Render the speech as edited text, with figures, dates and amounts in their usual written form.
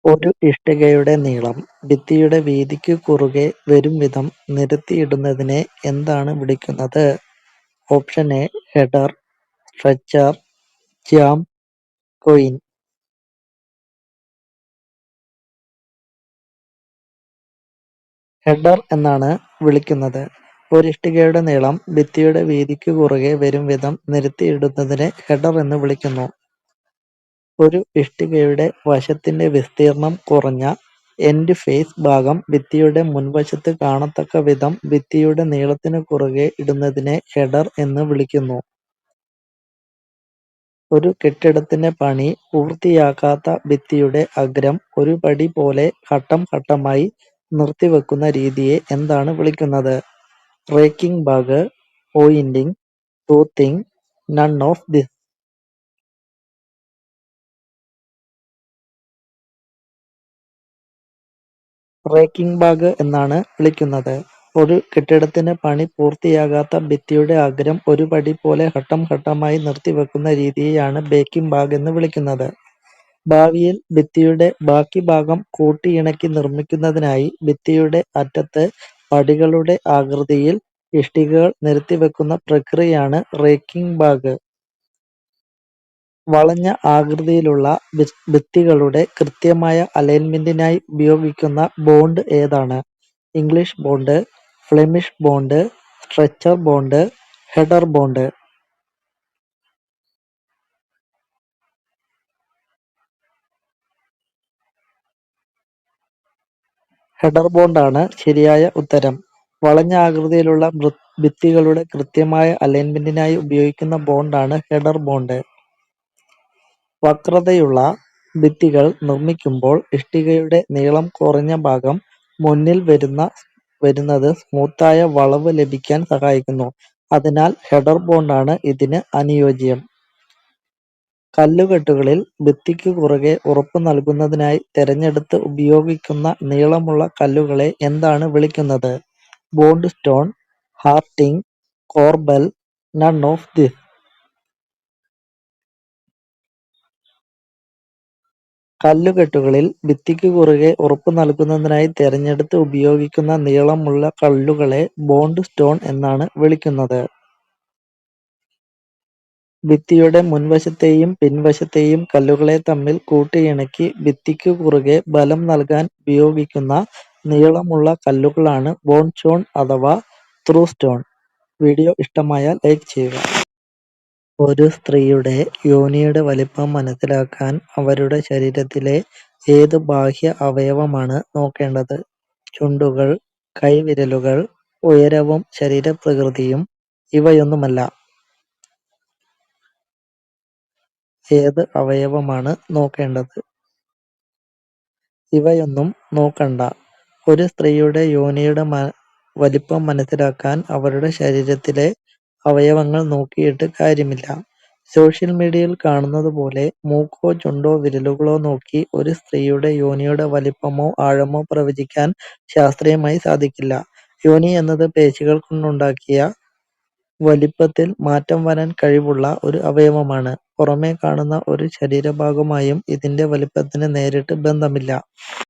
ഒരു ഇഷ്ടികയുടെ നീളം ഭിത്തിയുടെ വീതിക്കു കുറുകെ വരുംവിധം നിരത്തിയിടുന്നതിനെ എന്താണ് വിളിക്കുന്നത്? Option A header, stretcher, jam, coin. Header എന്നാണ് വിളിക്കുന്നത്. ഒരിഷ്ടികയുടെ നീളം ഭിത്തിയുടെ വീതിക്കു കുറുകെ വരുംവിധം നിരത്തിയിടുന്നതിനെ ഹെഡർ എന്ന് വിളിക്കുന്നു. ഒരു ഇഷ്ടികയുടെ വശത്തിന്റെ വിസ്തീർണ്ണം കുറഞ്ഞ എൻഡ് ഫേസ് ഭാഗം ഭിത്തിയുടെ മുൻവശത്ത് കാണത്തക്കവിധം ഭിത്തിയുടെ നീളത്തിനു കുറുകെ ഇടുന്നതിനെ ഹെഡർ എന്ന് വിളിക്കുന്നു. ഒരു കെട്ടിടത്തിന്റെ പണി പൂർത്തിയാക്കാത്ത ഭിത്തിയുടെ അഗ്രം ഒരു പടി പോലെ ഘട്ടം ഘട്ടമായി നിർത്തിവെക്കുന്ന രീതിയെ എന്താണ് വിളിക്കുന്നത്? Racking back, pointing, toothing, none of this. Racking back എന്നാണ് വിളിക്കുന്നത്. ഒരു കെട്ടിടത്തിന് പണി പൂർത്തിയാകാത്ത ഭിത്തിയുടെ അഗ്രം ഒരു പടി പോലെ ഘട്ടം ഘട്ടമായി നിർത്തിവെക്കുന്ന രീതിയെയാണ് ബേക്കിംഗ് ബാഗ് എന്ന് വിളിക്കുന്നത്. ഭാവിയിൽ ഭിത്തിയുടെ ബാക്കി ഭാഗം കൂട്ടിയിണക്കി നിർമ്മിക്കുന്നതിനായി ഭിത്തിയുടെ അറ്റത്ത് പടികളുടെ ആകൃതിയിൽ ഇഷ്ടികകൾ നിരത്തിവെക്കുന്ന പ്രക്രിയയാണ് റേക്കിംഗ് ബാഗ്. വളഞ്ഞ ആകൃതിയിലുള്ള ഭിത്തികളുടെ കൃത്യമായ അലൈൻമെന്റിനായി ഉപയോഗിക്കുന്ന ബോണ്ട് ഏതാണ്? English bond, Flemish bond, stretcher bond, header bond. Header ബോണ്ടാണ് ശരിയായ ഉത്തരം. വളഞ്ഞ ആകൃതിയിലുള്ള ഭിത്തികളുടെ കൃത്യമായ അലൈൻമെന്റിനായി ഉപയോഗിക്കുന്ന ബോണ്ടാണ് ഹെഡർ ബോണ്ട്. വക്രതയുള്ള ഭിത്തികൾ നിർമ്മിക്കുമ്പോൾ ഇഷ്ടികയുടെ നീളം കുറഞ്ഞ ഭാഗം മുന്നിൽ വരുന്നത് സ്മൂത്തായ വളവ് ലഭിക്കാൻ സഹായിക്കുന്നു. അതിനാൽ ഹെഡർ ബോണ്ടാണ് ഇതിന് അനുയോജ്യം. കല്ലുകെട്ടുകളിൽ ഭിത്തിക്കു കുറുകെ ഉറപ്പു നൽകുന്നതിനായി തെരഞ്ഞെടുത്ത് ഉപയോഗിക്കുന്ന നീളമുള്ള കല്ലുകളെ എന്താണ് വിളിക്കുന്നത്? Bond stone, hearting, corbel, none of this. കല്ലുകെട്ടുകളിൽ ഭിത്തിക്കു കുറുകെ ഉറപ്പു നൽകുന്നതിനായി തെരഞ്ഞെടുത്ത് ഉപയോഗിക്കുന്ന നീളമുള്ള കല്ലുകളെ ബോണ്ട് സ്റ്റോൺ എന്നാണ് വിളിക്കുന്നത്. ഭിത്തിയുടെ മുൻവശത്തെയും പിൻവശത്തെയും കല്ലുകളെ തമ്മിൽ കൂട്ടിയിണക്കി ഭിത്തിക്കു കുറുകെ ബലം നൽകാൻ ഉപയോഗിക്കുന്ന നീളമുള്ള കല്ലുകളാണ് ബോണ്ട് സ്റ്റോൺ അഥവാ ത്രൂ സ്റ്റോൺ. വീഡിയോ ഇഷ്ടമായാൽ ലൈക്ക് ചെയ്യുക. ഒരു സ്ത്രീയുടെ യോനിയുടെ വലിപ്പം മനസ്സിലാക്കാൻ അവരുടെ ശരീരത്തിലെ ഏത് ബാഹ്യ അവയവമാണ് നോക്കേണ്ടത്? ചുണ്ടുകൾ, കൈവിരലുകൾ, ഉയരവും ശരീരപ്രകൃതിയും. ഇവയൊന്നുമല്ല. ഏത് അവയവമാണ് നോക്കേണ്ടത്? ഇവയൊന്നും നോക്കണ്ട. ഒരു സ്ത്രീയുടെ യോനിയുടെ വലിപ്പം മനസ്സിലാക്കാൻ അവരുടെ ശരീരത്തിലെ അവയവങ്ങൾ നോക്കിയിട്ട് കാര്യമില്ല. സോഷ്യൽ മീഡിയയിൽ കാണുന്നത് പോലെ മൂക്കോ ചുണ്ടോ വിരലുകളോ നോക്കി ഒരു സ്ത്രീയുടെ യോനിയുടെ വലിപ്പമോ ആഴമോ പ്രവചിക്കാൻ ശാസ്ത്രീയമായി സാധിക്കില്ല. യോനി എന്നത് പേശികൾ കൊണ്ടുണ്ടാക്കിയ വലിപ്പത്തിൽ മാറ്റം വരാൻ കഴിവുള്ള ഒരു അവയവമാണ്. പുറമേ കാണുന്ന ഒരു ശരീരഭാഗവുമായും ഇതിന്റെ വലിപ്പത്തിന് നേരിട്ട് ബന്ധമില്ല.